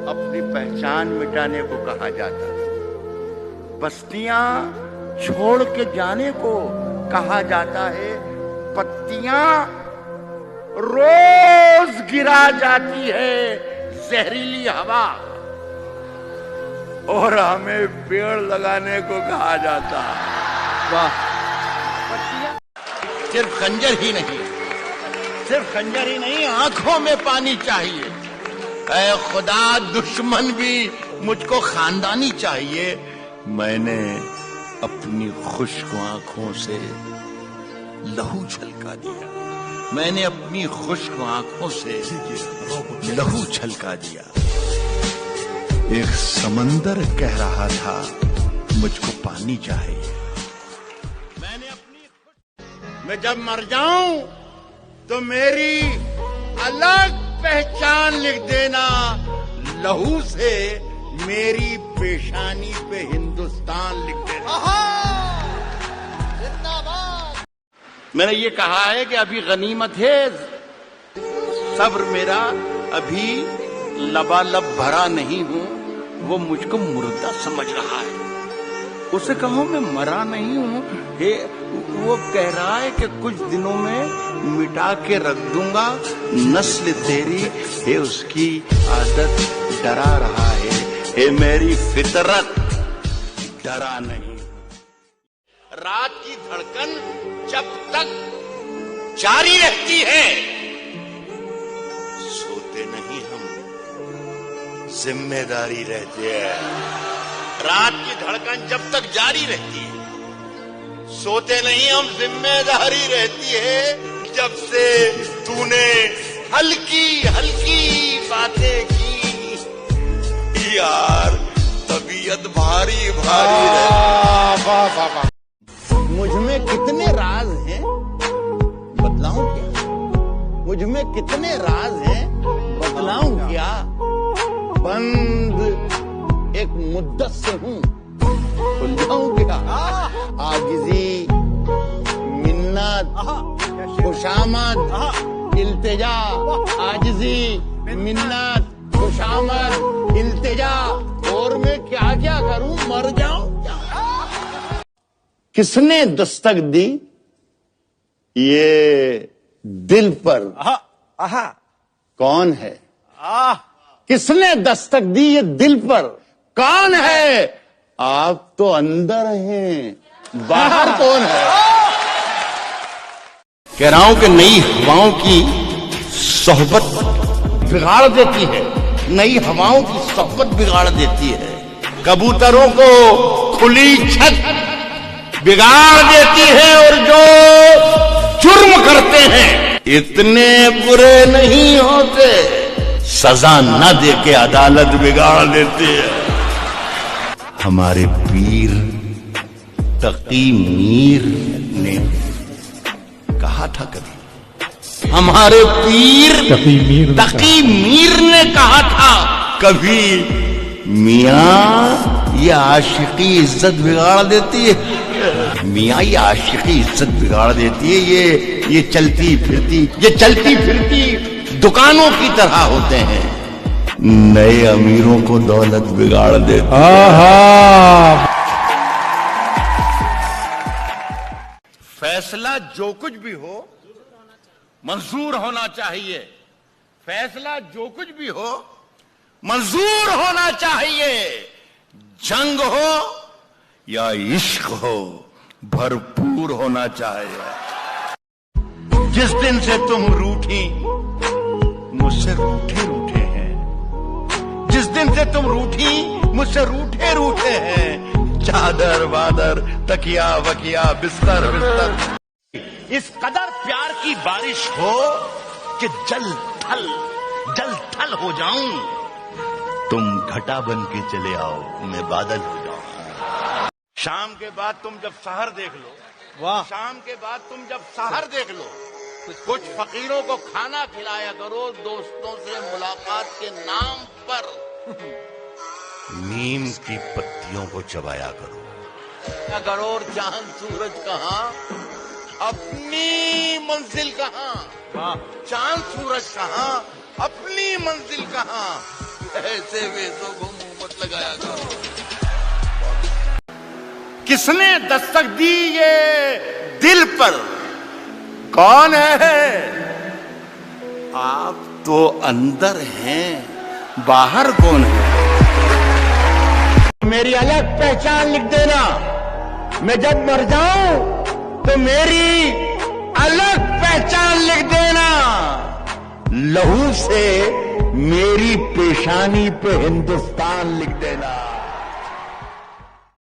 अपनी पहचान मिटाने को कहा जाता है, बस्तियां छोड़ के जाने को कहा जाता है, पत्तियां रोज गिरा जाती है जहरीली हवा, और हमें पेड़ लगाने को कहा जाता है। वाह! सिर्फ खंजर ही नहीं, सिर्फ खंजर ही नहीं, आंखों में पानी चाहिए। ऐ खुदा, दुश्मन भी मुझको खानदानी चाहिए। मैंने अपनी खुश्क आंखों से लहू छलका दिया, मैंने अपनी खुश्क आंखों से लहू छलका दिया। एक समंदर कह रहा था मुझको पानी चाहिए। मैंने अपनी, मैं जब मर जाऊं तो मेरी अलग पहचान लिख देना, लहू से मेरी पेशानी पे हिंदुस्तान लिख देना। मैंने ये कहा है कि अभी गनीमत है, सब्र मेरा अभी लबालब भरा नहीं हूं। वो मुझको मुर्दा समझ रहा है, उसे कहो मैं मरा नहीं हूं। वो कह रहा है कि कुछ दिनों में मिटा के रख दूंगा नस्ल तेरी, है उसकी आदत डरा रहा है मेरी फितरत डरा नहीं। रात की धड़कन जब तक जारी रहती है, सोते नहीं हम, जिम्मेदारी रहती है। रात की धड़कन जब तक जारी रहती है, सोते नहीं हम, जिम्मेदारी रहती है। जब से तूने हल्की हल्की बातें की यार, तबीयत भारी भारी रहती। मुझ में कितने राज हैं बतलाऊं क्या, मुझ में कितने राज हैं बतलाऊं क्या। बंद एक मुद्दत से हूं, खुल जाऊं क्या। आजिजी, मिन्नत, खुशामद, इल्तिजा, आजिजी, मिन्नत, खुशामद, इल्तिजा, और मैं क्या क्या करूं, मर जाऊं क्या। किसने दस्तक दी ये दिल पर, कौन है। किसने दस्तक दी ये दिल पर, कौन है। आप तो अंदर हैं, बाहर कौन है। कह रहा हूं कि नई हवाओं की सोहबत बिगाड़ देती है, नई हवाओं की सोहबत बिगाड़ देती है। कबूतरों को खुली छत बिगाड़ देती है, और जो जुर्म करते हैं इतने बुरे नहीं होते, सजा न दे के अदालत बिगाड़ देती है। हमारे पीर तकी मीर ने कहा था कभी, हमारे पीर तकी मीर ने कहा था कभी, मियां ये आशिकी इज्जत बिगाड़ देती है, मियां ये आशिकी इज्जत बिगाड़ देती है। ये चलती फिरती दुकानों की तरह होते हैं, नए अमीरों को दौलत बिगाड़ देती है। फैसला जो कुछ भी हो मंजूर होना चाहिए, फैसला जो कुछ भी हो मंजूर होना चाहिए। जंग हो या इश्क हो, भरपूर होना चाहिए। जिस दिन से तुम रूठी, मुझसे रूठे हैं, जिस दिन से तुम रूठी, मुझसे रूठे हैं। चादर वादर, तकिया वकिया, बिस्तर बिस्तर, इस कदर प्यार की बारिश हो कि जल थल हो जाऊं। तुम घटा बन के चले आओ, मैं बादल हो जाऊं। शाम के बाद तुम जब सहर देख लो, वाह, शाम के बाद तुम जब सहर देख लो, कुछ फकीरों को खाना खिलाया करो, दोस्तों से मुलाकात के नाम पर नीम की पत्तियों को चबाया करो। और चांद सूरज कहाँ, अपनी मंजिल कहाँ। चांद सूरज कहाँ, अपनी मंजिल कहाँ। ऐसे वेशों को मुंह मत लगाया करो। किसने दस्तक दी ये दिल पर? कौन है? आप तो अंदर हैं, बाहर कौन है? मेरी अलग पहचान लिख देना। मैं जब मर जाऊं तो मेरी अलग पहचान लिख देना। लहू से मेरी पेशानी पे हिंदुस्तान लिख देना।